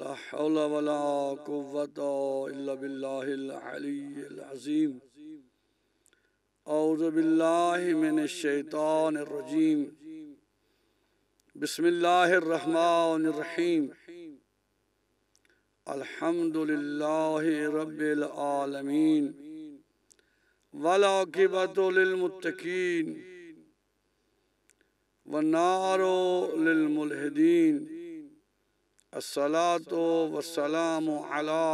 ला हौला वला कुव्वता इल्ला बिल्लाहिल अलिय्यिल अज़ीम। औज़ु बिल्लाहि मिनश शैतानिर रजीम। बिस्मिल्लाहिर रहमानिर रहीम। अल्हम्दुलिल्लाहि रब्बिल आलमीन वल आक़िबतु लिल मुत्तक़ीन वन्नारु लिल मुल्हिदीन। अस्सलातु वस्सलामु अला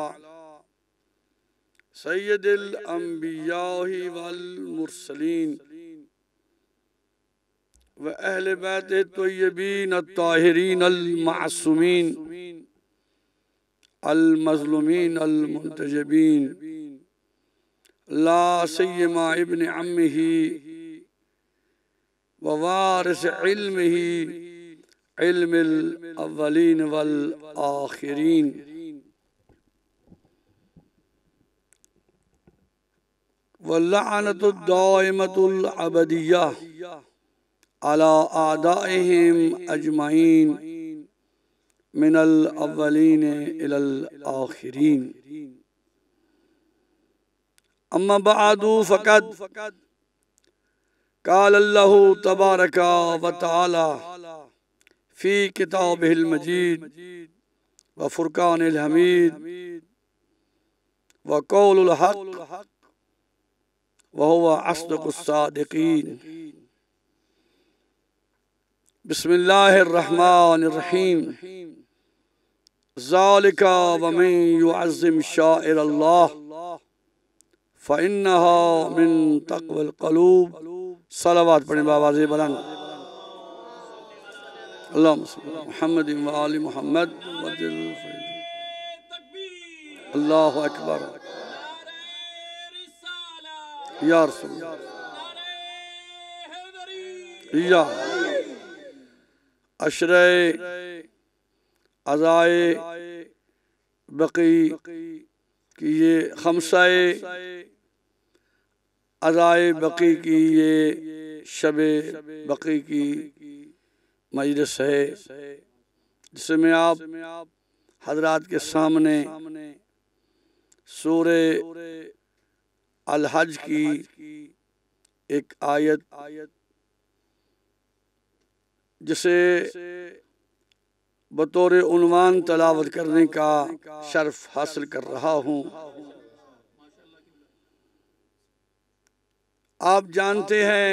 सय्यिदिल अंबियाहि वल मुरसलीन व अहले बैतित तय्यबीन अत्ताहिरीन अल मासूमीन अल मज़लूमीन अल मुंतजबीन ला सय्यमा इब्न अम्मिही व वारिस इल्मिही इल्मिल अव्वलीन वल आखिरीन। वल्लअनतुद दाइमतुल अबदिय्या अला आदाइहिम अजमईन मिनल अव्वलीन इलल आखिरीन। अम्मा बअदु फ़क़द क़ाल अल्लाहु तबारक व तआला फ़ी किताबिहिल मजीद व फ़ुरक़ानिल हमीद व क़ौलुल हक़ व हुवा अस्दक़ुस सादिक़ीन। बिस्मिल्लाहिर रहमानिर रहीम। ज़ालिका व मन युअज़्ज़िम शाइरल्लाह फ़इन्नहा मिन तक़वल क़ुलूब। सलावत पढ़ें बावाज़े बुलंद। अल्लाहुम्मा सल्लि अला मुहम्मदिन व आलि मुहम्मद। अल्लाहु अकबर। या रसूल या अशरे अज़ाए बक़ी की ये खमसाए अज़ाए बक़ी की ये शबे बक़ी की मजलिस है, जिसमें आप हज़रात के सामने सूरे अल हज की एक आयत जिसे बतौर उन्वान तलावत करने का शर्फ हासिल कर रहा हूँ। आप जानते हैं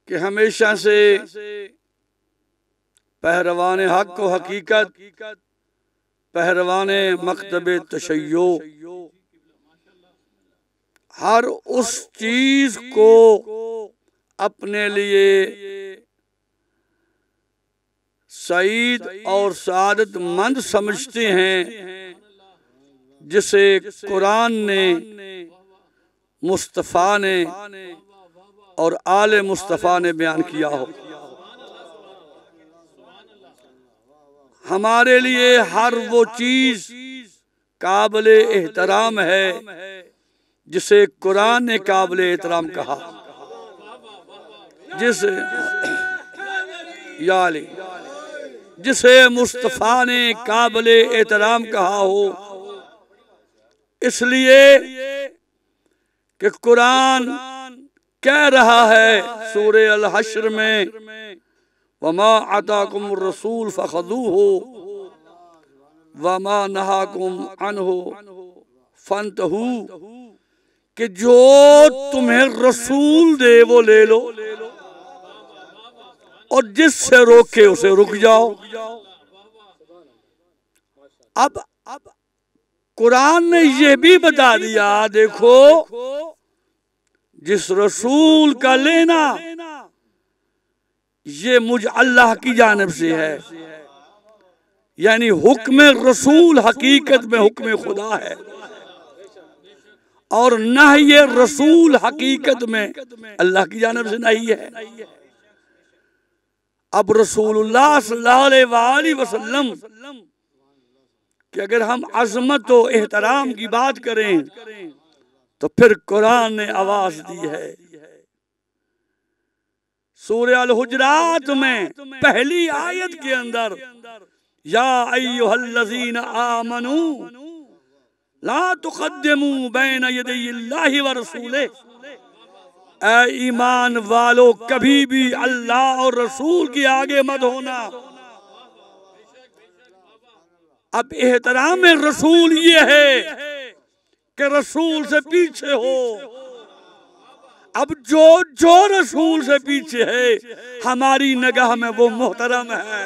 कि हमेशा से पहरवान हक व हकीकत, पहरवान मकतब तशय्यो हर उस चीज को अपने लिए सईद और सादत मंद समझते हैं जिसे कुरान ने, मुस्तफ़ा ने और आले मुस्तफ़ा ने बयान किया हो। हमारे लिए हर वो चीज काबिल एहतराम है जिसे कुरान ने काबिल एहतराम कहा, जिसे मुस्तफ़ा ने काबिल एहतराम कहा हो। इसलिए कि कुरान कह रहा है सूरे अल हश्र में, वमा अताकुमुर रसूल फखुज़ूहु वमा नहाकुम अन्हु फंतहू, कि जो तुम्हें रसूल दे वो ले लो और जिससे रोके उसे रुक जाओ। अब कुरान ने यह भी बता दिया, देखो जिस रसूल का लेना ये मुझ अल्लाह की जानिब से है, यानी हुक्म रसूल हकीकत में हुक्म खुदा है और न ये रसूल हकीकत में अल्लाह की जानिब से नहीं है। अब रसूलुल्लाह सल्लल्लाहु अलैहि वसल्लम कि अगर हम अज़मत व एहतराम की बात करें तो फिर कुरान ने आवाज दी है सूरह अल-हुजरात में पहली आयत के अंदर या अय्युहल्लज़ीना आमनू ला तुक़द्दिमू बैन यदयिल्लाहि व रसूलिही, ऐ ईमान वालों कभी भी अल्लाह और रसूल के आगे मत होना। अब एहतराम रसूल ये है कि रसूल से पीछे हो। अब जो रसूल से पीछे है हमारी निगाह में वो मोहतरम है।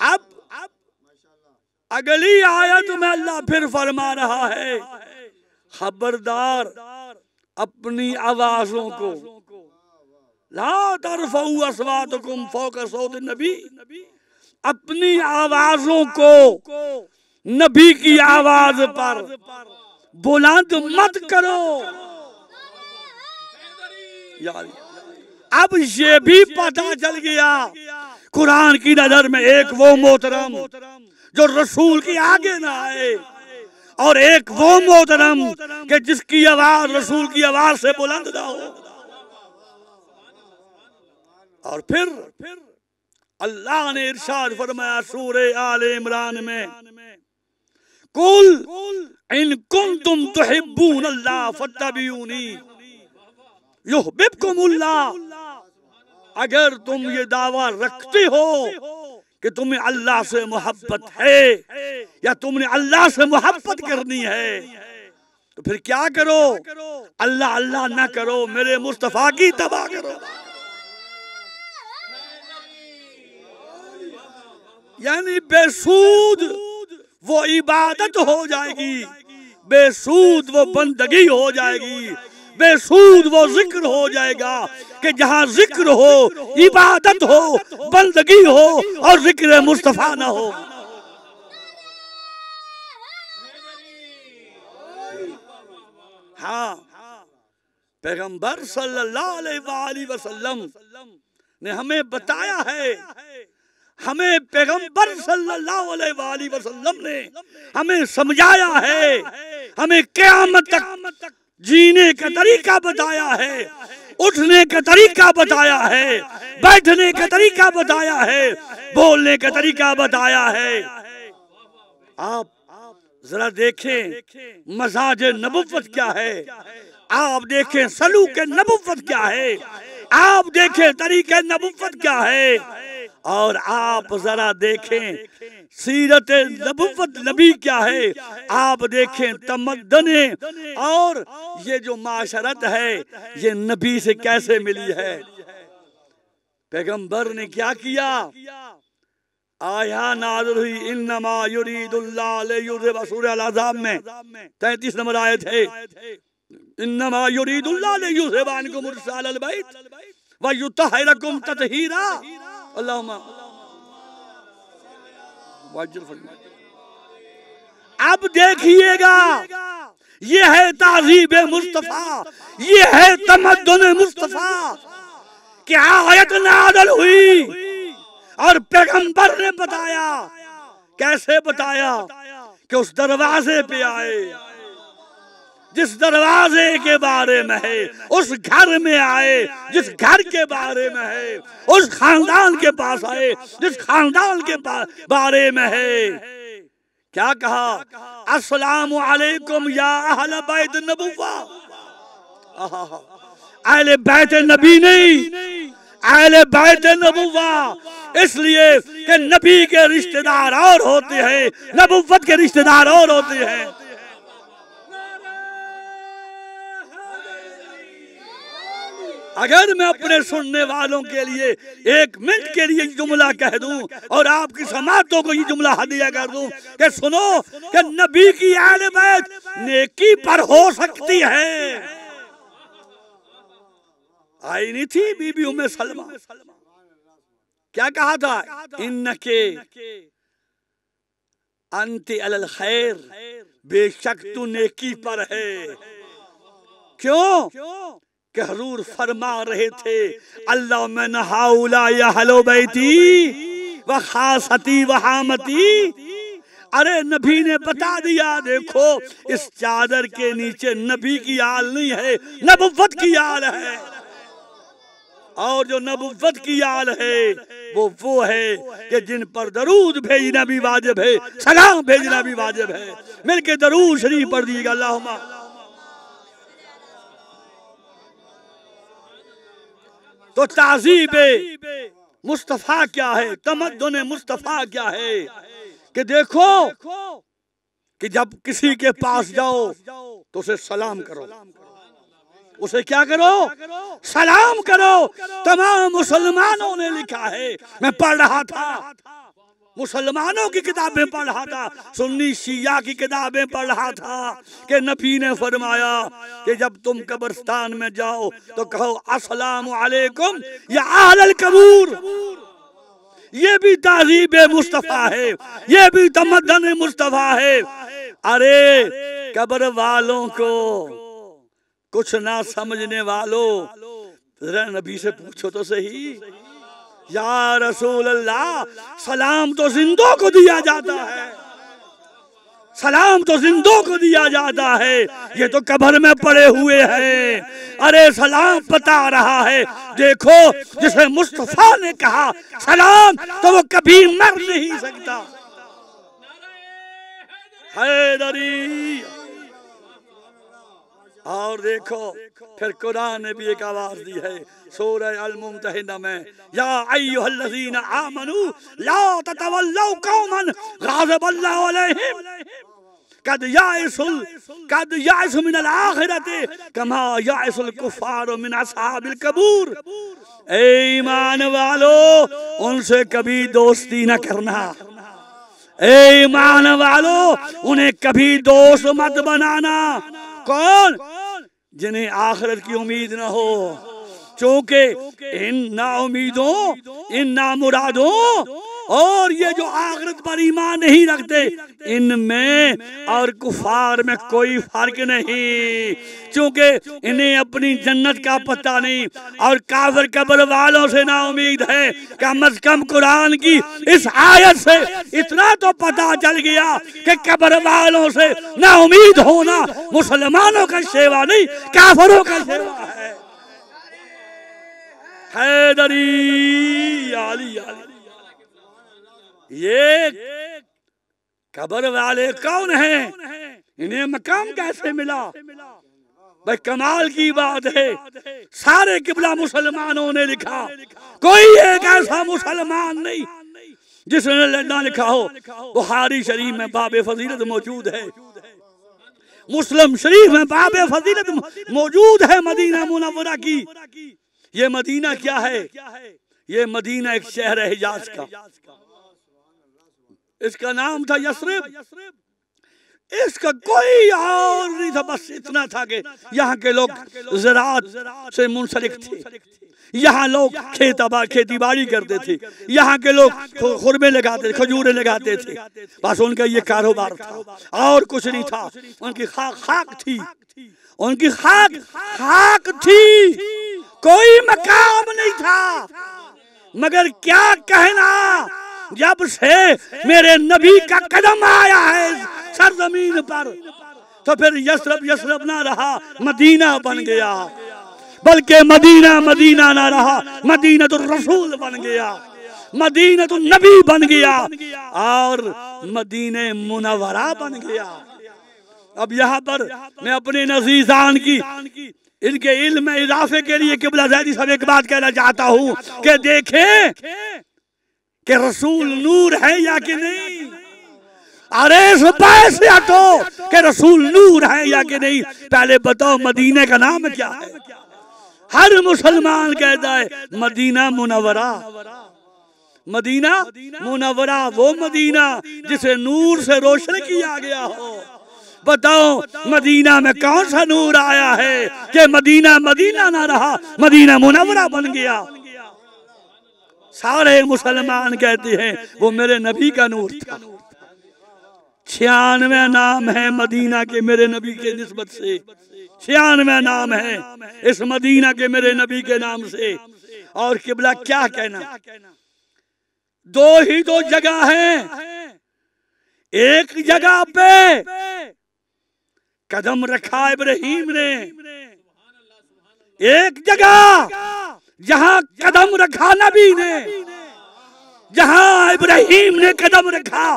अब अगली आयत में अल्लाह फिर फरमा रहा है, खबरदार अपनी आवाजों को, ला तरफऊ अस्वातकुम फौका सौत नबी, अपनी आवाजों को नबी की आवाज पर बुलंद मत करो। यार अब ये भी पता चल गया कुरान की नजर में एक वो मोहतरम जो रसूल के आगे ना आए, और एक वो मोहतरम कि जिसकी आवाज रसूल की आवाज से बुलंद ना हो। और फिर अल्लाह ने इरशाद फरमाया सूरह आले इमरान में, कुल इन कुंतुम तुहिब्बूनल्लाह फत्तबिऊनी युहब्बुकुमुल्लाह, अगर तुम ये दावा रखते हो कि तुम्हें अल्लाह से मोहब्बत है या तुमने अल्लाह से मोहब्बत करनी है, तो फिर क्या करो, अल्लाह अल्लाह ना करो, मेरे मुस्तफा की तबा करो। यानी बेसूद वो इबादत हो जाएगी, बेसूद वो बंदगी हो जाएगी, बेसूद वो जिक्र हो जाएगा कि जहां जिक्र हो, इबादत हो, बंदगी हो और जिक्र मुस्तफा ना हो। हाँ, पैगंबर सल्लल्लाहु अलैहि वसल्लम ने हमें बताया है, हमें पैगंबर सल्लल्लाहु अलैहि वसल्लम ने हमें समझाया है, हमें क़यामत तक जीने का तरीका बताया है, उठने का तरीका बताया है, बैठने का तरीका बताया है, बोलने का तरीका बताया है। आप जरा देखें मज़ाज नबुव्वत क्या है, आप देखें सलूक नबुव्वत क्या है, आप देखें तरीक़े नबुव्वत क्या है, और आप जरा देखें सीरत नबुव्वत नबी क्या है, आप देखें तमद्दुने और ये जो माशरत है ये नबी से कैसे मिली है। पैगंबर ने क्या किया, आया नाज़िल हुई इन्नमा युरीदुल्लाह लियुज़हिबा, सूरह अल-अहज़ाब में 33 नंबर आयत है, इन्नमा युरीदुल्लाह लियुज़हिबा अन्कुम रिजालल बैत व युतहिरकुम तत्हीरा। अल्लाहुम्मा अब देखिएगा, ये है ताज़ीब मुस्तफा, ये है तमद्दुन मुस्तफा। क्या आयत नाज़िल हुई और पैगंबर ने बताया, कैसे बताया कि उस दरवाजे पे आए जिस दरवाजे के बारे में है, उस घर में आए जिस घर के बारे में है, उस खानदान के पास आए जिस खानदान के बारे में है। क्या कहा, अस्सलामु अलैकुम या अहल बैत नबुव्वा। अहले बैत नबी नहीं, अहले बैत नबुव्वा, इसलिए कि नबी के रिश्तेदार और होते हैं, नबुव्वत के रिश्तेदार और होते हैं। अगर मैं अपने सुनने वालों के लिए एक मिनट के लिए जुमला कह दूं और आपकी समातों को ये जुमला हदिया कर दूं कि सुनो कि नबी की अहले बैत नेकी पर हो सकती है। आई नहीं थी बीबी उम्मे सलमा, क्या कहा था, इन्नके अंति अलल खैर, बेशक तू नेकी पर है। क्यों कि हुजूर फरमा रहे थे, अल्लाह में नहाउला या हलो बैती व खासती व हामती, अरे नबी ने बता दिया, देखो इस चादर के नीचे नबी की आल नहीं है, नबुव्वत की आल है। और जो नबुव्वत की आल है वो है कि जिन पर दरूद भेजना भी वाजिब है, सलाम भेजना भी वाजिब है। मिलके दरूद शरीफ पढ़ दीजिएगा। अल्लाहुम्मा तो ताज़ीब मुस्तफ़ा क्या है, तमद्दुन मुस्तफ़ा क्या है कि देखो कि जब किसी के पास जाओ तो उसे सलाम करो, उसे क्या करो, सलाम करो। तमाम मुसलमानों ने लिखा है, मैं पढ़ रहा था, मुसलमानों की किताबें पढ़ रहा था, सुन्नी शिया की किताबें पढ़ रहा था कि नबी ने फरमाया कि जब तुम कब्रिस्तान में जाओ तो कहो अस्सलामु अलैकुम या अहलल कबूर। ये भी ताज़ीब मुस्तफ़ा है, ये भी तमद्दुन मुस्तफ़ा है। अरे कब्र वालों को कुछ ना समझने वालों, जरा नबी से पूछो तो सही, या रसूल अल्लाह सलाम तो जिंदों को दिया जाता है, सलाम तो जिंदों को दिया जाता है, ये तो कब्र में पड़े हुए हैं। अरे सलाम बता रहा है, देखो जिसे मुस्तफा ने कहा सलाम तो वो कभी मर नहीं सकता। हैदरी। और देखो फिर कुरान ने भी एक आवाज दी है सूरह अल-मुम्तहिना में, या अय्युहल्लज़ीना आमनू ला ततवल्लौ कौमन ग़ज़बल्लाहु अलैहिम कद याइसु मिनल आखिरति कमा याइसुल कुफ़ारु मिन अस्हाबिल कबूर। ए ईमान वालो, उनसे कभी दोस्ती न करना। ए ईमान वालो, उन्हें कभी दोस्त मत बनाना। कौन? जिन्हें आखिरत की उम्मीद न हो, चूंकि इन नाउमीदों, इन नामुरादों और ये जो आखिरत पर ईमान नहीं रखते, इनमें और कुफार में कोई फर्क नहीं, क्योंकि इन्हें अपनी जन्नत का पता नहीं। और काफिर कब्र वालों से ना उम्मीद है। कम अज कम कुरान की इस आयत से इतना तो पता चल गया कि कब्र वालों से ना उम्मीद होना मुसलमानों का सेवा नहीं, काफिरों का सेवा है। हैदरी आली आली। ये कब्र वाले कौन हैं? इन्हें मकाम कैसे मिला? भाई कमाल की बात है, सारे किबला मुसलमानों ने लिखा, कोई एक ऐसा मुसलमान नहीं जिसने ना लिखा हो। बुखारी शरीफ में बाबे फजीलत मौजूद है, मुस्लिम शरीफ में बाबे फजीलत मौजूद है मदीना मुनव्वरा की। ये मदीना क्या है? ये मदीना एक शहर है हिजाज का, इसका नाम था यस्रिब। इसका कोई और नहीं था, बस इतना था कि यहाँ के लोग ज़राअत से मुंसलिक थे, यहाँ लोग खेती बाड़ी करते थे, यहाँ के लोग खुरमे लगाते थे, खजूरें लगाते थे, बस उनका ये कारोबार था और कुछ नहीं था। उनकी खाक थी, उनकी खाक थी, कोई मकाम नहीं था। मगर क्या कहना, जब से मेरे नबी का कदम आया है सरजमीन पर, तो फिर यस्रब ना रहा, मदीना बन गया। बल्कि मदीना मदीना ना रहा, मदीना तो रसूल बन गया, मदीना तो नबी बन गया और मदीने मुनव्वरा बन गया। अब यहाँ पर मैं अपने नज़ीज़ान की इनके इल्म में इजाफे के लिए किबला ज़ैदी साहब एक बात कहना चाहता हूँ कि देखें कि रसूल नूर है या कि नहीं। अरे इस बात से हटो कि रसूल नूर है या कि नहीं, पहले बताओ मदीने का नाम क्या है? हर मुसलमान कहता है मदीना मुनव्वरा। मदीना मुनव्वरा वो मदीना जिसे नूर से रोशन किया गया हो। बताओ मदीना में कौन सा नूर आया है कि मदीना मदीना ना रहा, मदीना मुनव्वरा बन गया। सारे मुसलमान कहते हैं वो मेरे नबी का नूर था। 96 नाम है मदीना के मेरे नबी के निस्बत से, 96 नाम है इस मदीना के मेरे नबी के नाम से। और किबला क्या कहना, दो ही दो जगह है, एक जगह पे कदम रखा इब्राहिम ने, एक जगह जहां कदम रखा नबी ने, जहां इब्राहिम ने कदम रखा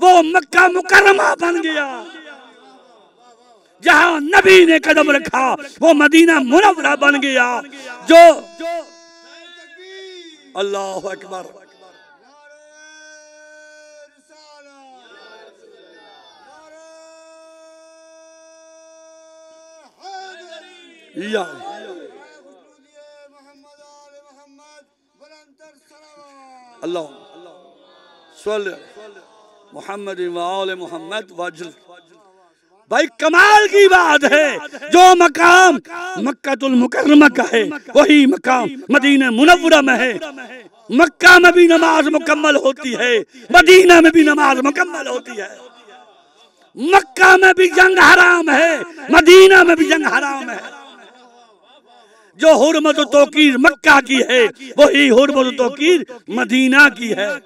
वो मक्का मुकर्रमा बन गया, जहां नबी ने कदम रखा वो मदीना मुनव्वरा बन गया। जो अल्लाह अकबर, या अल्लाह मोहम्मद वाले मोहम्मद वजल। भाई कमाल की बात है, जो मकाम मक्कातुल मुकर्रमा का है वही मकाम मदीना मुनव्वरा में है। मक्का में भी नमाज मुकम्मल होती है, मदीना में भी नमाज मुकम्मल होती है। मक्का में भी जंग हराम है, मदीना में भी जंग हराम है। जो हुर्मत तौकीर मक्का की है वही हुर्मत तौकीर मदीना की है।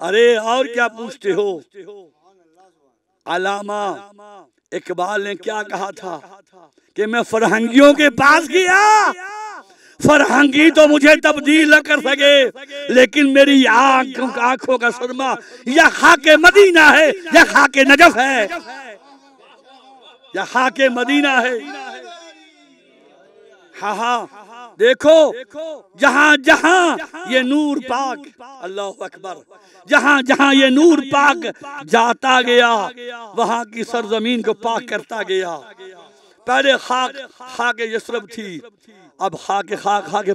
अरे और क्या पूछते हो? अलामा इकबाल ने क्या कहा था कि मैं फरहंगियों के पास गया, फरहंगी तो मुझे तब्दील न कर सके, लेकिन मेरी आंखों का सुरमा या खाके मदीना है या खाके नजफ है या खाके मदीना है। हाँ हाँ, देखो जहां जहां ये नूर पाक, अल्लाह अकबर, जहां जहां ये नूर पाक जाता गया वहां की सरजमीन को पाक करता गया। पहले खाक यसरब थी, अब खाक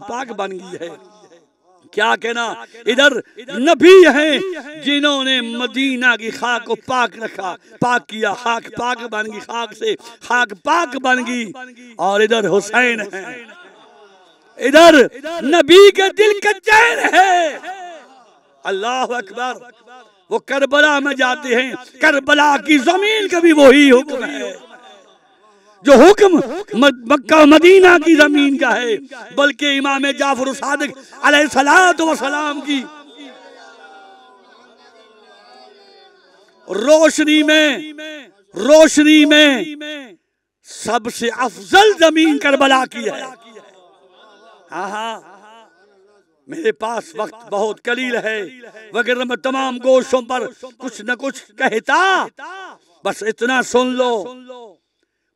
पाक बन गई है। क्या कहना, इधर नबी हैं जिन्होंने मदीना की खाक को पाक रखा, पाक किया, खाक पाक बन गई, खाक से खाक पाक बन गई। और इधर हुसैन है, इधर नबी के दिल का चैन है। अल्लाह अकबर। वो करबला में जाते हैं, करबला की जमीन का भी वही हुक्म है जो हुक्म मक्का मदीना की जमीन का है, बल्कि इमाम जाफर सादिक अलैहिस्सलातु वस्सलाम की रोशनी में सबसे अफजल जमीन करबला की है। हाँ हाँ, मेरे पास वक्त बहुत कलील है, वगैरह मैं तमाम गोशों पर कुछ न कुछ कहता, बस इतना सुन लो।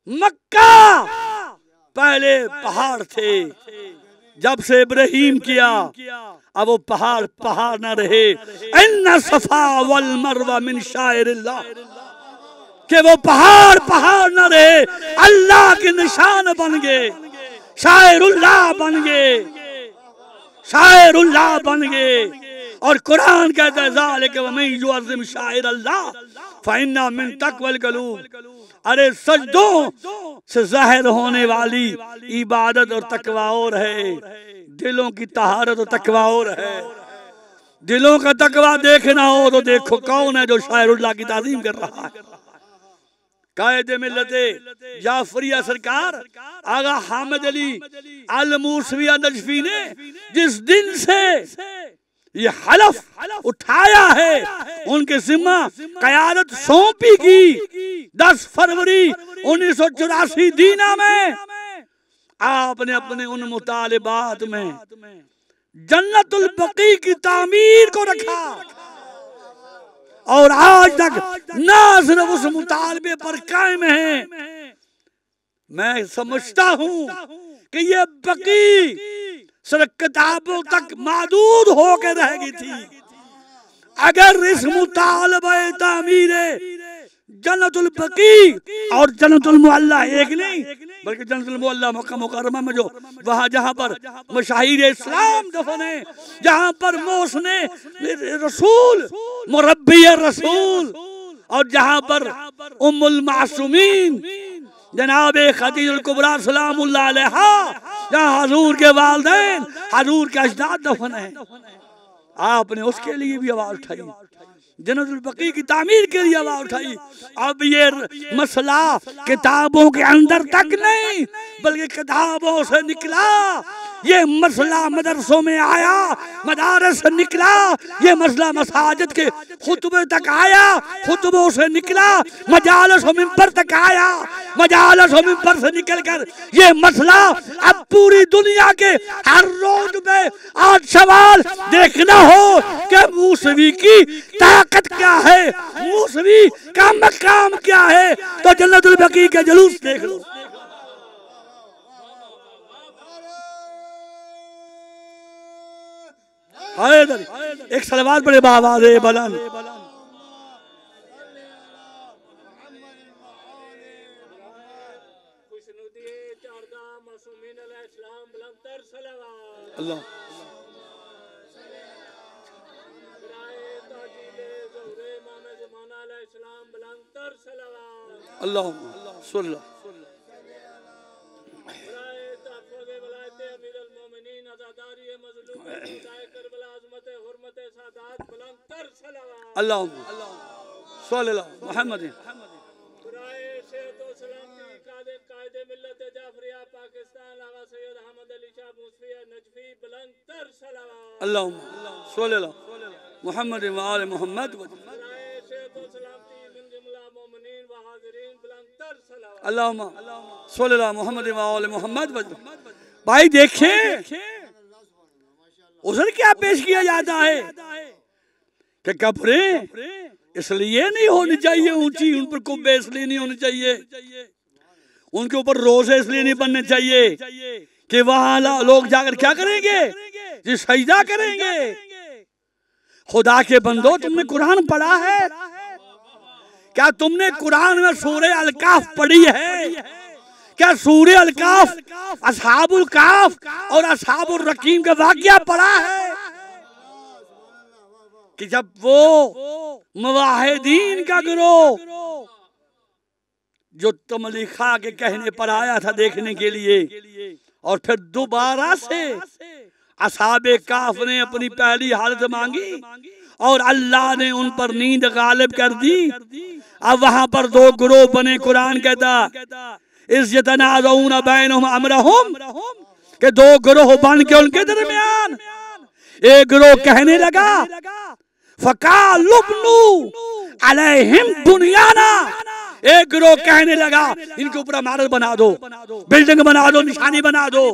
मक्का पहले पहाड़ थे, जब से इब्राहिम किया अब वो पहाड़ न रहे। इन्ना सफा वल मरवा मिन शाइरिल्लाह, कि वो पहाड़ न रहे, अल्लाह के निशान बन गए, शाइरुल्लाह बन गए, शाइरुल्लाह बन गए। और कुरान कहता है ज़ालिक वमन युअज़्ज़िम शाइरल्लाह फ़इन्ना मिन तक़वल क़ुलूब। अरे सजदों से ज़ाहिर होने वाली इबादत और तकवा और है, दिलों की तहारत और तकवा और है। दिलों का तकवा देखना हो तो देखो कौन है जो शायरुल्लाह की ताज़ीम कर रहा है। कायदे मिल्लते जाफरिया सरकार आगा हामिद अली अल मूसविया नजफी ने जिस दिन से ये हलफ उठाया है, उनके जिम्मा क़यादत सौंपी की 10 फरवरी 1984 दीना में, आपने अपने उन मुतालिबात में जन्नतुल बकी की तामीर को रखा और आज तक ना सिर्फ उस मुतालबे पर कायम है। मैं समझता हूँ कि ये बकी सिर्फ किताबों तक महदूद होकर रह गई थी। अगर इस मुतालबे तामीरे जन्नतुल बकी और जन्नतुल मुअल्ला एक नहीं, बल्कि जन्नतुल मुअल्ला मक्का मुकर्रमा में जो वहाँ जहाँ पर मशाहिर इस्लाम दफन है, जहाँ पर मोहसिने रसूल मुरब्बी रसूल और जहाँ पर उम्मुल मासूमीन जनाब खदीजुल कुबरा सलामुल्लाह अलैहा, जहाँ हजूर के वालिदैन हजूर के अजदाद दफन है, आपने उसके लिए भी आवाज उठाई, जन्नतुल बकी की तामीर के लिए आवाज उठाई। अब ये मसला किताबों के अंदर तक नहीं बल्कि किताबों से निकला, ये मसला मदरसों में आया, मदारस से निकला, ये मसला मसाजिद के खुतबे तक आया, खुतबों से निकला, मजालिस और मिंबर तक आया, मजालिस और मिंबर से निकलकर ये मसला अब पूरी दुनिया के हर रोड पे आज सवाल देखना हो कि मूसवी की ताकत क्या है, मूसवी का मकाम क्या है, तो जन्नतुल बकी के जुलूस देख लो। एक सलवात बड़े बाबाज़ बलन अल्लाह अल्लाह सुल्ला अल्लाह मोहम्मद अल्लाह मोहम्मद वाले मोहम्मद अल्लाह मोहम्मद वाले मोहम्मद। भाई देखें उधर क्या पेश किया जाता है कि कपड़े इसलिए नहीं होनी चाहिए ऊंची, उन पर कुब्बे इसलिए नहीं होनी चाहिए, उनके ऊपर रोज़े इसलिए नहीं बनने चाहिए कि वहां लोग जाकर क्या करेंगे, जी सजदा करेंगे। खुदा के बंदो, तुमने कुरान पढ़ा है क्या? तुमने कुरान में सूरह अल-काफ पढ़ी है क्या? सूरह अल-काफ असहाबुल काफ और असहाबुर रकीम का वाक़या पढ़ा है कि जब वो मुवाहिदीन का गिरोह जो तमलीखा के कहने पर आया था देखने के लिए, और फिर दोबारा से असहाबे काफ ने अपनी पहली हालत मांगी और अल्लाह ने उन पर नींद गालिब कर दी। अब वहां पर दो गिरोह बने। कुरान कहता इज़्यतनाज़ऊन बैनहुम अमरहुम के दो गिरोह बन के उनके दरमियान एक गिरोह कहने लगा फ़क़ालुब्नु अलैहिम बुनियाना, एक गिरोह कहने लगा इनके ऊपर इमारत बना दो, बिल्डिंग बना दो, निशानी बना दो।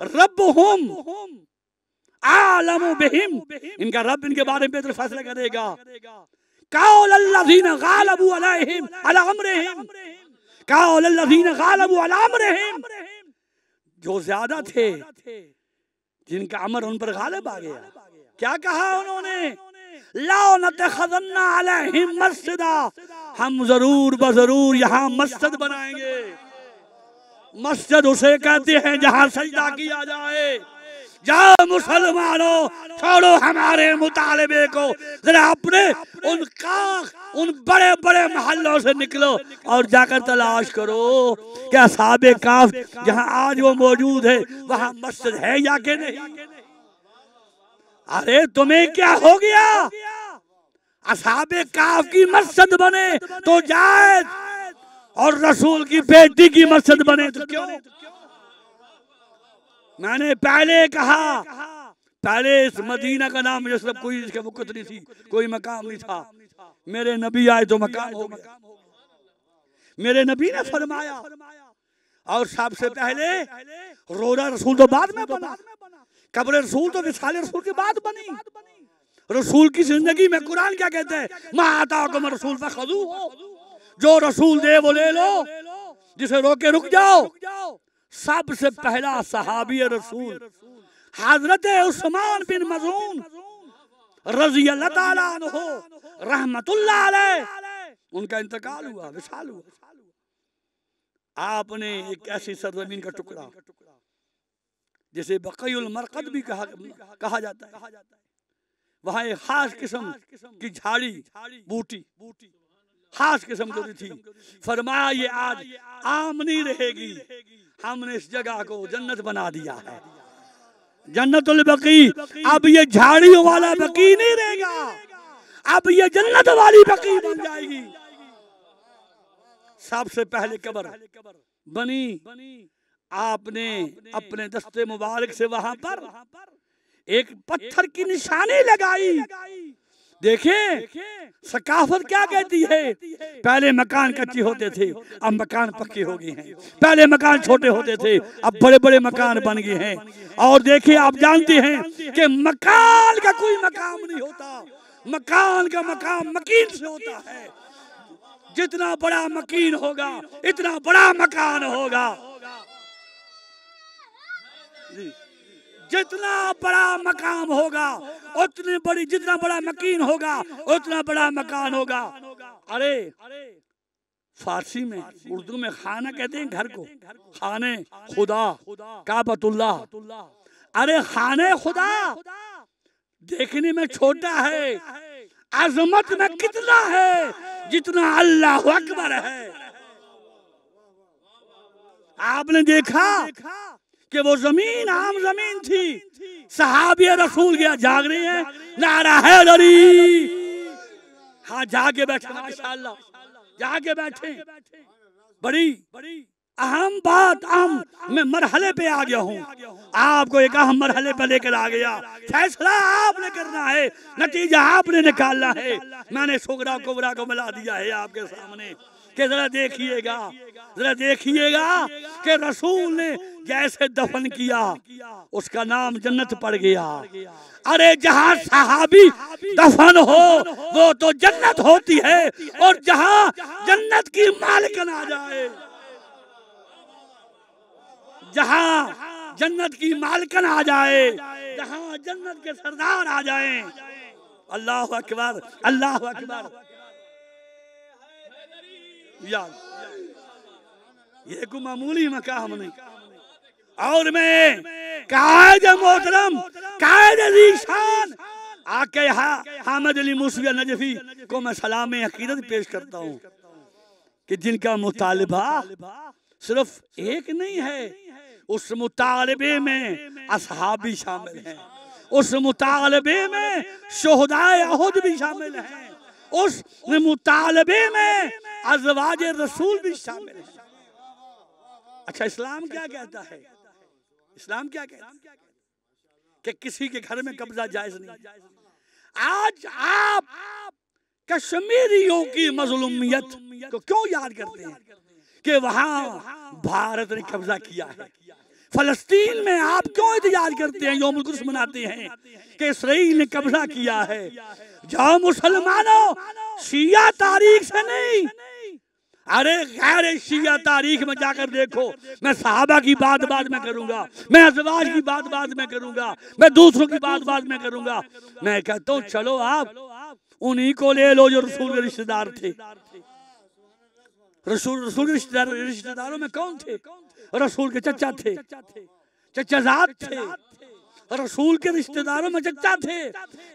रब्बुहुम आलमु बिहिम, इनका रब इनके बारे में बेहतर फैसला करेगा। कालल्लज़ीना गालबू अलैहिम अला अम्रिहिम, कालल्लज़ीना गालबू अला अम्रिहिम, जो ज्यादा थे जिनका अमर उन पर गालिब आ गया। क्या कहा उन्होंने? लाओ नतखज़न्ना अलैहिम मस्जिदा, हम जरूर बजरूर यहाँ मस्जिद बनाएंगे। मस्जिद उसे कहते हैं जहाँ सजदा किया जाए। जाओ मुसलमानों, छोड़ो हमारे मुतालिबे को, जरा अपने उन बड़े बड़े महल्लों से निकलो और जाकर तलाश करो क्या असहाबे काफ जहाँ आज वो मौजूद है वहाँ मस्जिद है या के नहीं। अरे तुम्हें क्या हो गया? असहाबे काफ की मस्जिद बने तो जायज, और रसूल की बेटी की मस्जिद बने तो क्यों? मैंने पहले कहा, पहले इस मदीना का नाम यस्रब कोई इसके वक़्त नहीं थी, कोई मकाम नहीं था। मेरे नबी आए तो मकाम हो गया। मेरे नबी ने फरमाया, और सबसे पहले रोज़ा रसूल तो बाद में बना, कब्र रसूल तो विसाल रसूल के बाद बनी। रसूल की जिंदगी में कुरान क्या कहते हैं? मा आताकुम रसूल फखुज़ूहु, जो रसूल दे वो ले लो, जिसे रोके रुक जाओ। सबसे पहला सहाबी रसूल हजरत उस्मान बिन मज़ून रज़ी अल्लाह ताला अन्हु रहमतुल्लाह अलैह, उनका इंतकाल हुआ, विसाल हुआ। आपने एक ऐसी सरजमीन का टुकड़ा जिसे बक़ीउल मरक़द भी कहा जाता है, वहाँ एक खास किस्म की झाड़ी बूटी खास किस्म की थी। फरमाया ये आज आम नहीं रहेगी, हमने इस जगह को जन्नत बना दिया है, जन्नतुल बकी। अब ये झाड़ियों वाला बकी नहीं रहेगा, अब ये जन्नत वाली बकी बन जाएगी। सबसे पहले कब्र बनी आपने अपने दस्ते मुबारक से वहां पर एक पत्थर की निशानी लगाई। देखिए सकाफत क्या कहती है, पहले मकान कच्चे होते थे अब मकान पक्के हो गए हैं, पहले मकान छोटे होते थे अब बड़े बड़े मकान बन गए हैं। और देखिए आप जानते हैं कि मकान का कोई मकाम नहीं होता, मकान का मकाम मकीन से होता है। जितना बड़ा मकीन होगा इतना बड़ा मकान होगा, जितना बड़ा मकाम होगा उतनी बड़ी, जितना बड़ा मकीन होगा उतना बड़ा मकान होगा। अरे फारसी में उर्दू में खाना कहते हैं घर को, खाने खुदा काबतुल्लाह। अरे खाने खुदा देखने में छोटा है, अजमत में कितना है जितना अल्लाह अकबर है। आपने देखा कि वो जमीन आम जमीन थी, सहाबी रसूल गया जाग रही है, नारा हैदरी। हाँ जाके बैठे माशाअल्लाह, जाके बैठे। बड़ी अहम बात, मैं मरहले पे आ गया हूँ, आपको एक अहम मरहले पे लेकर आ गया। फैसला आपने करना है, नतीजा आपने निकालना है। मैंने सुगरा कुबरा को मिला दिया है आपके सामने कि जरा देखिएगा, जरा देखिएगा कि रसूल ने जैसे दफन किया उसका नाम जन्नत पड़ गया। अरे जहाँ सहाबी दफन हो वो तो जन्नत होती है, और जहाँ जन्नत की मालिकन आ जाए, जहाँ जन्नत की मालिकन आ जाए, जहाँ जन्नत के सरदार आ जाए। अल्लाह अकबर, अल्लाह अकबर। ये कोई मामूली मकाम नहीं। और मैं कायद मोहतरम, कायद ज़ीशान आके हामिद अली मूसवी नजफी को मैं सलाम अकीदत पेश करता हूँ कि जिनका मुतालिबा सिर्फ एक नहीं है, उस मुतालिबे में असहाबी शामिल हैं, उस मुतालिबे में शुहदाए अहद भी शामिल हैं, उस मुतालिबे में अज़वाज रसूल भी शामिल है। अच्छा इस्लाम क्या कहता है, इस्लाम क्या कहता है कि किसी के घर में कब्जा जायज नहीं। आज आप कश्मीरियों की मजलूमियत को क्यों याद करते हैं कि वहां भारत ने कब्जा किया है। फलस्तीन में आप क्यों एहतजाज करते हैं, यौमुल कुद्स मनाते हैं कि इसराइल ने कब्जा किया है। जाओ मुसलमानों, शिया तारीख से नहीं, अरे गैर शिया तारीख में जाकर देखो। मैं सहाबा की बात बाद में करूंगा, मैं अज़वाज की बात बाद में करूंगा, मैं दूसरों की बात बाद में करूंगा। मैं कहता हूँ चलो आप उन्हीं को ले लो जो रसूल के रिश्तेदार थे। रसूल के रिश्तेदारों में कौन थे? रसूल के चचा थे, चचाजाद थे। रसूल के रिश्तेदारों में चचा थे,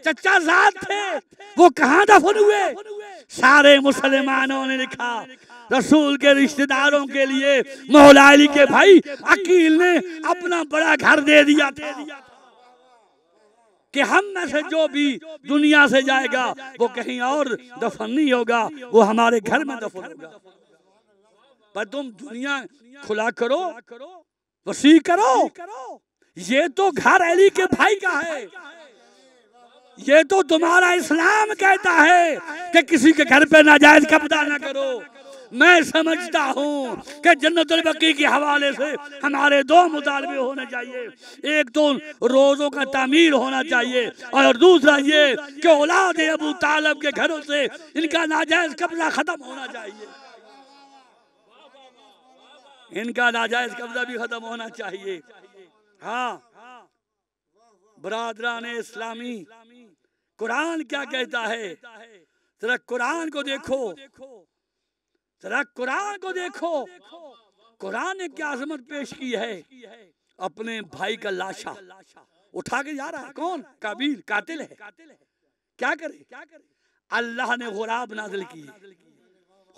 चचाजाद थे। वो कहाँ दफन हुए? सारे मुसलमानों ने लिखा रसूल के रिश्तेदारों के लिए मौला अली के भाई अकील ने अपना बड़ा घर दे दिया था कि हम में से जो भी दुनिया से जाएगा वो कहीं और दफन नहीं होगा, वो हमारे घर में दफन होगा। पर तुम दुनिया खुला करो, वसी करो, ये तो घर अली के भाई का है। ये तो तुम्हारा इस्लाम कहता है कि किसी के घर पे नाजायज कब्जा ना करो। मैं समझता हूँ कि जन्नतुल बकी के हवाले से हमारे दो मुतालबे होने चाहिए, एक तो रोजों का तामीर होना चाहिए और दूसरा ये कि औलाद अबू तालिब के घरों से इनका नाजायज कब्जा खत्म होना चाहिए, इनका नाजायज कब्जा भी खत्म होना चाहिए। हाँ बरादरान इस्लामी, कुरान क्या कहता है? जरा कुरान को देखो, जरा कुरान को देखो। कुरान ने क्या अजमत पेश की है। अपने भाई का लाशा उठा के जा रहा है, कौन? काबिल कातिल है। क्या करे? अल्लाह ने गुराब नाज़िल की,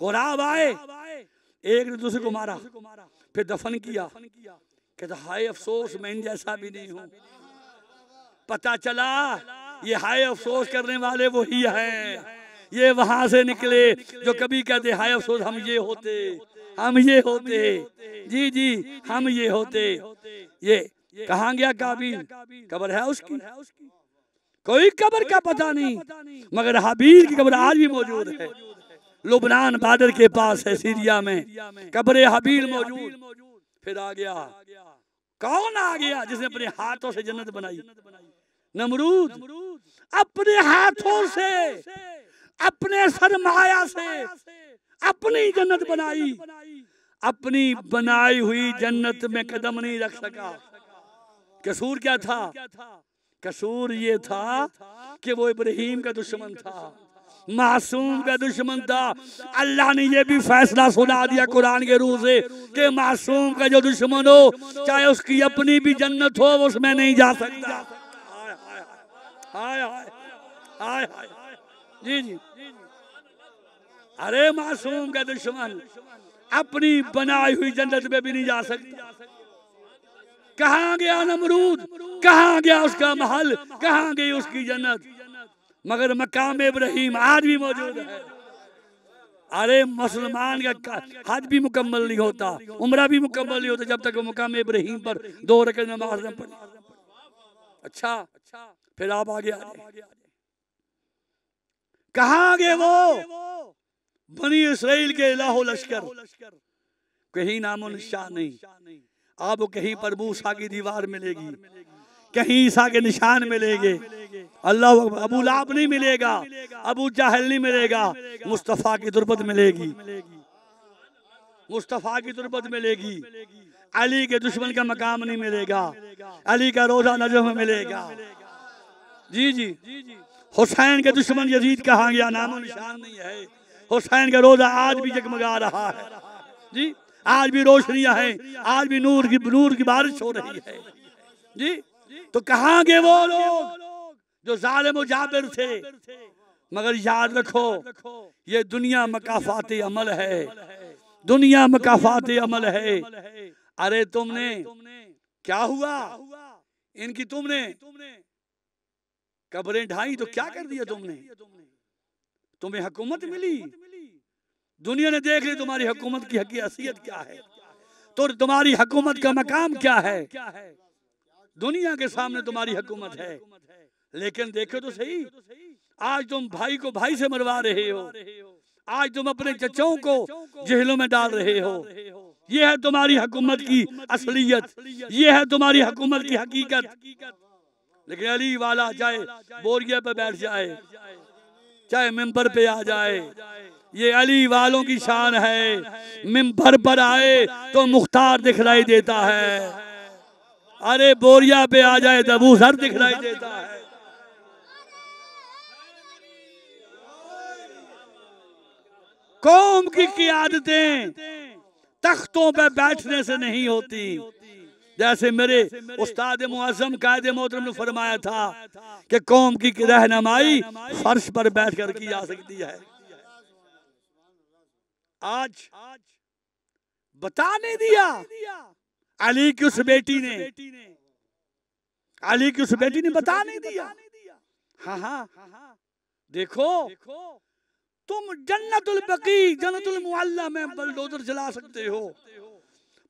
गुराब आए, एक ने दूसरे को मारा, फिर दफन किया। कहता हाय अफसोस मैं इन जैसा भी नहीं हूँ। पता चला ये हाय अफसोस करने वाले वही हैं, ये वहां से निकले जो कभी कहते हाय अफसोस हम ये होते, हम ये होते, जी जी हम ये होते। ये कहाँ गया काबिल? कब्र है उसकी? कोई कब्र का पता नहीं, मगर हाबील की कब्र आज भी मौजूद है। लुबनान बॉर्डर के पास है, सीरिया में कब्र हाबील मौजूद। फिर आ गया, कौन आ गया जिसने अपने हाथों से जन्नत बनाई? नमरूद। अपने हाथों से, अपने सरमाया से अपनी जन्नत बनाई। अपनी बनाई हुई जन्नत में कदम नहीं रख सका। कसूर क्या था? कसूर ये था कि वो इब्राहीम का दुश्मन था, मासूम का दुश्मन था। अल्लाह ने ये भी फैसला सुना दिया कुरान के रूह से कि मासूम का जो दुश्मन हो, चाहे उसकी अपनी भी जन्नत हो, वो उसमें नहीं जा सकता। हाय हाय हाय हाय, जी जी। अरे मासूम का दुश्मन अपनी बनाई हुई जन्नत में भी नहीं जा सकता। कहाँ गया नमरूद? कहाँ गया उसका महल? कहाँ गई उसकी जन्नत? मगर मकाम इब्राहीम आज भी मौजूद है। अरे मुसलमान का हज भी मुकम्मल नहीं होता, उम्रा भी मुकम्मल नहीं होता जब तक वो मकाम इब्राहीम पर 2 रकात नमाज न पढ़े। अच्छा, फिर आप आगे कहाँ गए वो बनी इसराइल के लाहो लश्कर? कहीं नामो निशान नहीं। आपको कहीं पर मूसा की दीवार मिलेगी, कहीं ईसा के निशान मिलेंगे। अल्लाह अबू लाब नहीं मिलेगा, अबू जाहल नहीं मिलेगा, मुस्तफ़ा की तुरबत मिलेगी, मुस्तफ़ा की तुरबत मिलेगी। अली के दुश्मन का मकाम नहीं मिलेगा, अली का रोजा नजफ में मिलेगा। जी जी। हुसैन के दुश्मन यजीद कहाँ गया? नामो निशान नहीं है। हुसैन का रोजा आज भी जगमगा रहा है जी, आज भी रोशनियां हैं, आज भी नूर की बारिश हो रही है जी। तो कहाँ गए वो लोग जो जालिम और जाबिर थे? मगर याद रखो, ये दुनिया मकाफात अमल है, दुनिया मकाफात अमल है। अरे तुमने क्या हुआ इनकी? तुमने कब्रें ढाई तो क्या कर दिया तुमने? तुम्हें हुकूमत मिली, दुनिया ने देख ली तुम्हारी हुकूमत की हैसियत क्या है, तो तुम्हारी हुकूमत का मकाम क्या है। दुनिया के सामने तुम्हारी हुकूमत है, लेकिन देखो तो सही, आज तुम भाई को भाई से मरवा रहे हो, आज तुम अपने चचाओं को जेलों में डाल रहे हो। ये है तुम्हारी हुकूमत की असलियत, ये है तुम्हारी हुकूमत की हकीकत। लेकिन अली वाला चाहे बोरिया पे बैठ जाए, चाहे मिंबर पे आ जाए, ये अली वालों की शान है। मिंबर पर आए तो मुख्तार दिखलाई देता है, अरे बोरिया पे आ जाए तो अबू जर दिखलाई देता है। कौम की क़ियादतें तख्तों पे बैठने से नहीं होती। जैसे मेरे उस्ताद मुअज़्ज़म कायद मोहतरम ने फरमाया था कि कौम की रहनुमाई फर्श पर बैठकर की जा सकती है। आज बता नहीं दिया अली की उस बेटी ने, अली की उस बेटी ने बता नहीं दिया। हाँ हाँ देखो, तुम जन्नतुल बकी, जन्नतुल मुअल्ला में बलडोजर चला सकते हो,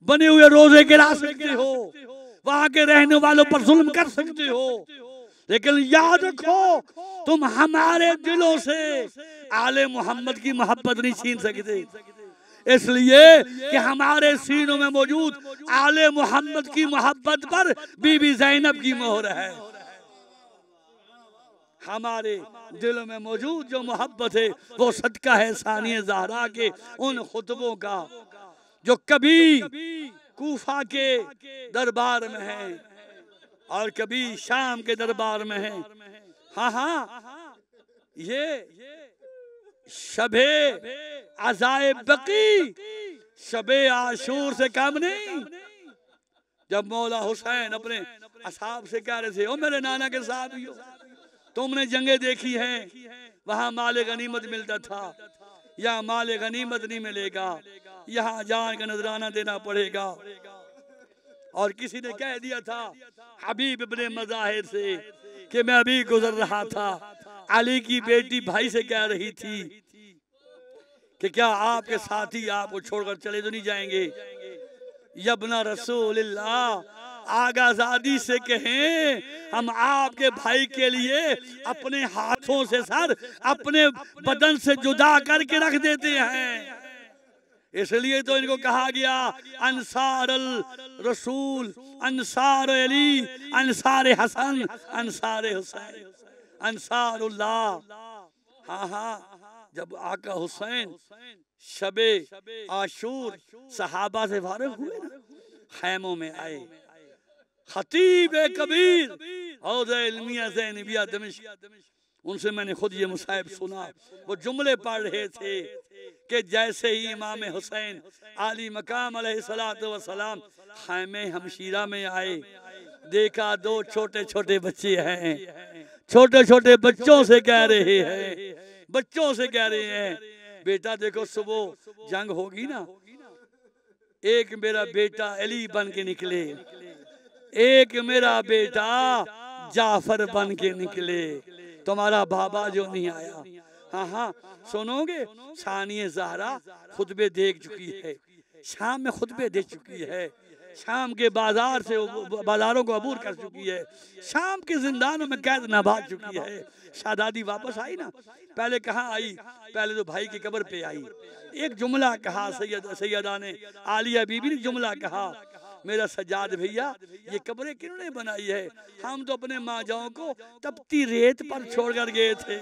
बने हुए रोजे गिरा सकते हो, वहां के रहने वालों पर जुल्म कर सकते हो, लेकिन याद रखो तुम हमारे दिलों से आले मोहम्मद की मोहब्बत नहीं छीन सकते। इसलिए कि हमारे सीनों में मौजूद आले मोहम्मद की मोहब्बत पर बीबी ज़ैनब की मोहर है। हमारे दिलों में मौजूद जो मोहब्बत है वो सदका है सानिया ज़हरा के उन खुतबों का जो कभी कूफा के दरबार में है और कभी शाम के दरबार में है। हाँ हाँ, ये शबे अज़ाए बकी शबे आशूर से कम नहीं। जब मौला हुसैन अपने असहाब से कह रहे थे, ओ मेरे नाना के साहबियों, तुमने जंगे देखी हैं, वहां माले गनीमत मिलता था, यहाँ माले गनीमत नहीं मिलेगा, यहाँ जान का नजराना देना पड़ेगा। और किसी ने कह दिया था हबीब इब्ने मज़ाहिर से कि मैं अभी गुजर रहा था, अली की बेटी भाई से कह रही थी कि क्या आपके साथी आपको छोड़कर चले तो नहीं जाएंगे। यबना रसूलल्लाह, आगाज़ादी से कहें हम आपके भाई के लिए अपने हाथों से सर अपने बदन से जुदा करके रख देते हैं। इसलिए तो इनको कहा गया अंसार अल रसूल, अंसार अली, अंसार हसन, अंसार हुसैन, अंसारुल्लाह। हाँ हाँ, जब आका हुसैन शबे आशूर सहाबा से फारिग हुए ना, खैमों में आए, खतीब कबीर हौज़े इल्मिया ज़ैनबिया दमिश्क, उनसे मैंने खुद ये मुसाहिब सुना। वो जुमले पढ़ रहे थे कि जैसे ही इमाम हुसैन आली मकाम अलैहिस्सलातु वस्सलाम खैमे हमशीरा में आए, देखा दो छोटे छोटे बच्चे हैं, छोटे छोटे बच्चों से कह रहे हैं, बच्चों से कह रहे हैं बेटा देखो सुबह जंग होगी ना, एक मेरा बेटा अली बन के निकले, एक मेरा बेटा जाफर बन के निकले, तुम्हारा बाबा जो नहीं आया। हाँ हाँ सुनोगे, सानिए ज़हरा खुतबे देख चुकी है, शाम में खुतबे दे चुकी है, शाम के बाजार से बाजारों को अबूर कर चुकी है, शाम के जिंदानों में कैद नभाग चुकी है। शादादी वापस आई ना, पहले कहाँ आई, पहले तो भाई की कब्र पे आई, एक जुमला कहा सैयदा ने, आलिया बीबी ने जुमला कहा, मेरा सज्जाद भैया ये कब्रें किन्होंने बनाई है, हम तो अपने माँ जाओं को तपती रेत पर छोड़कर गए थे।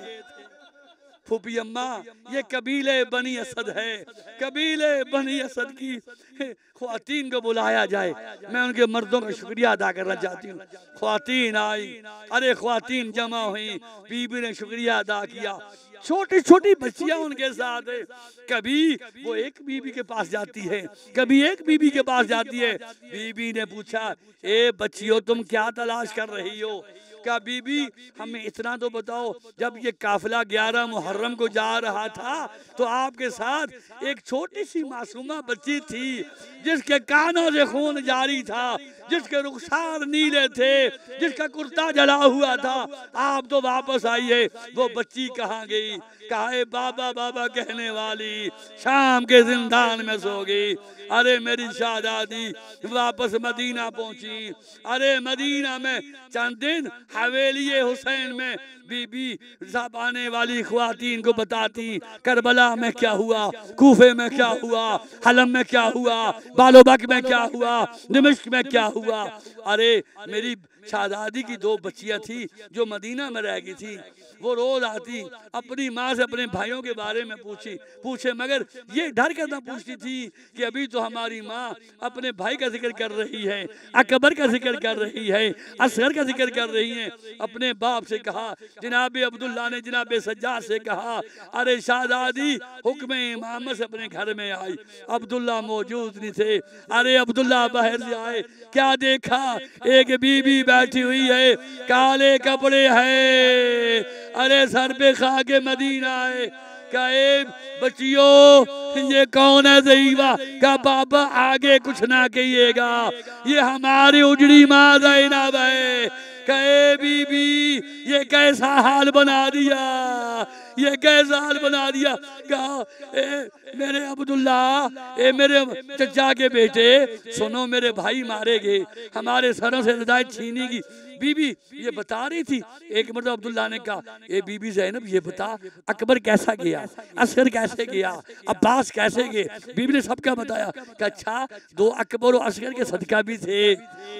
फूफी अम्मा ये कबीले बनी असद है, कबीले बनी असद की ख्वातीन को बुलाया जाए, मैं उनके मर्दों का शुक्रिया अदा करना चाहती हूँ। ख्वातीन आई, अरे ख्वातीन जमा हुई, बीबी ने शुक्रिया अदा किया, छोटी छोटी बच्चियां उनके साथ है, कभी वो एक बीबी के पास जाती है, कभी एक बीबी के पास जाती है। बीबी ने पूछा ए बच्चियों तुम क्या तलाश कर रही हो, क्या बीबी हमें इतना तो बताओ, जब ये काफिला 11 मुहर्रम को जा रहा था तो आपके साथ एक छोटी सी मासूमा बच्ची थी जिसके कानों से खून जारी था, जिसके रुखसार नीले थे, जिसका कुर्ता जला हुआ था, आप तो वापस आइए, वो बच्ची कहाँ गई, कहा बाबा बाबा कहने वाली शाम के जिंदान में सो गई। अरे मेरी शाहजादी वापस मदीना पहुंची, अरे मदीना में चंद दिन हवेली हुसैन में बीबी साहब आने वाली ख्वातीन को बताती करबला में क्या हुआ, कूफे में क्या हुआ, हलम में क्या हुआ, बालोबक में क्या हुआ, दिमिश्क में क्या हुआ। अरे मेरी शाहजादी की 2 बच्चियां थी जो मदीना में रह गई थी, वो रोज आती अपनी माँ से अपने भाइयों के बारे में पूछे मगर ये डर कर ना पूछती थी कि अभी तो हमारी माँ अपने भाई का जिक्र कर रही है, अकबर का जिक्र कर रही है, असगर का जिक्र कर रही है। अपने बाप से कहा, जनाब अब्दुल्ला ने जनाब सज्जाद से कहा, अरे शाहजादी हुक्म इमामत से अपने घर में आई, अब्दुल्ला मौजूद नहीं थे। अरे अब्दुल्ला बाहर से आए, क्या देखा, एक बीबी बैठी हुई है, काले कपड़े हैं, अरे सर पे खा के मदीना है, कहे बच्चियों ये कौन है ज़ईवा, का बाबा आगे कुछ ना कहिएगा, ये हमारी उजड़ी माँ ज़ैनब है। कहे बीबी ये कैसा हाल बना दिया, ये कैसा हाल बना दिया। कहा मेरे अब्दुल्ला, मेरे चचा के बेटे सुनो, मेरे भाई मारे गए, हमारे सरों से हिदायत छीनी की। बीबी ये बता रही थी, एक मतलब अब्दुल्ला ने कहा ए बीबी ज़ैनब ये बता अकबर कैसा गया, असगर कैसे गया, अब्बास कैसे गए। बीबी ने सबका बताया कि अच्छा 2 अकबर और असगर के सदका भी थे,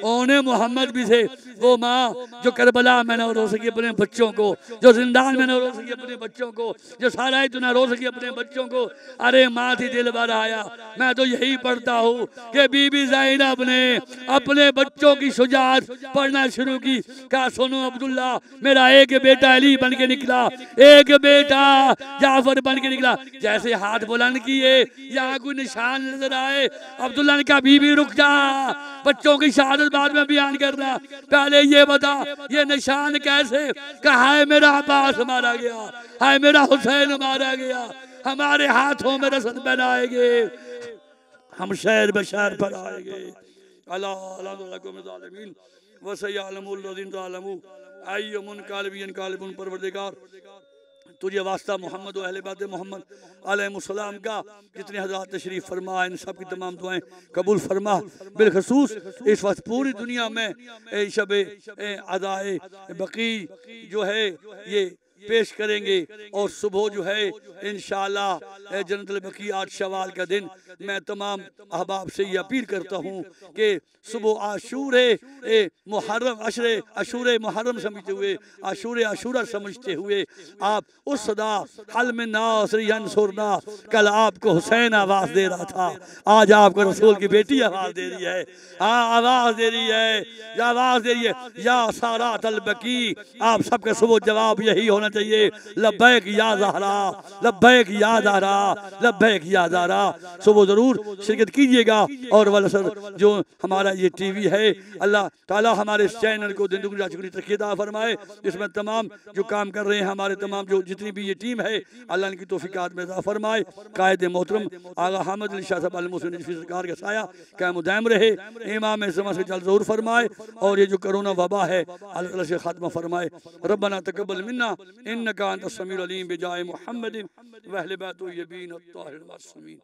उन्हें मोहम्मद भी थे। वो माँ जो करबला में न रो सकी अपने बच्चों को, जो जिंदान में न रो सकी अपने बच्चों को, जो सारा तो न रो सकी अपने बच्चों को, अरे माँ थी दिल भर आया। मैं तो यही पढ़ता हूँ कि बीबी ज़ैनब ने अपने बच्चों की शुजाअत पढ़ना शुरू की। कहा सुनो अब्दुल्ला, मेरा एक बेटा अली बन के निकला, एक बेटा जाफर बन के निकला। जैसे हाथ बुलंद किए, यहाँ कोई निशान नजर आए, अब्दुल्ला ने कहा बीबी रुक जा, बच्चों की शहादत बाद में बयान करना, पहले ये बता ये निशान कैसे। कहा है मेरा अब्बास मारा गया, है मेरा हुसैन मारा गया, हमारे हाथों में रसद बनाएंगे, हम शहर बशहर पर आएंगे। अल्लाह वसयअलमुल्लज़ीन ज़लमू अय्युमुन कालिबिन कालिबुन परवरदिगार तुझे वास्ता मोहम्मद व अहले बैत मोहम्मद अलैहिस्सलाम का जितने हज़रात तशरीफ़ फरमा इन सब की तमाम दुआएं कबूल फरमा। बिलखसूस इस वक्त पूरी दुनिया में शब अदाए बकी जो है ये पेश करेंगे और सुबह जो है इंशाअल्लाह जन्नतुल बकी 8 शवाल का दिन मैं तमाम अहबाब से ये अपील करता हूँ कि सुबह आशूरे मुहर्रम अशूरे मुहर्रम समझते हुए आशूरे आशूरा समझते हुए आप उस सदा हल में नासरियन सुरना कल आपको हुसैन आवाज़ दे रहा था, आज आपको रसूल की बेटी आवाज़ दे रही है। हाँ आवाज़ दे रही है, आवाज़ दे रही है या सारा तल बकी। आप सबका सुबह जवाब यही होना चाहिए, लब्बैक या ज़हरा, लब्बैक या ज़हरा, लब्बैक या ज़हरा। सुबह ज़रूर शिरकत कीजिएगा। और वाला सर जो हमारा ये टीवी है, अल्लाह ताला हमारे इस चैनल को दिन दुगनी रात चौगुनी तरक्की अता फरमाए। इसमें तमाम जो काम कर रहे हैं हमारे तमाम जो जितनी भी ये टीम है, अल्लाह इनकी तौफीकात में अता फरमाए। कायद मोहतरम आगा हामिद अली शाह साहब अल मुहसिन नजफी सरकार का साया कायम दायम रहे, इमाम ज़मा से जल्द ज़रूर फरमाए। और ये जो कोरोना वबा है अल्लाह ताला से खात्मा फरमाए। रब्बना तक़ब्बल मिन्ना इन्नका अंतस समीउल अलीम बिजाए मुहम्मदिन व अहले बैतुल यबीन अत्ताहिरीन।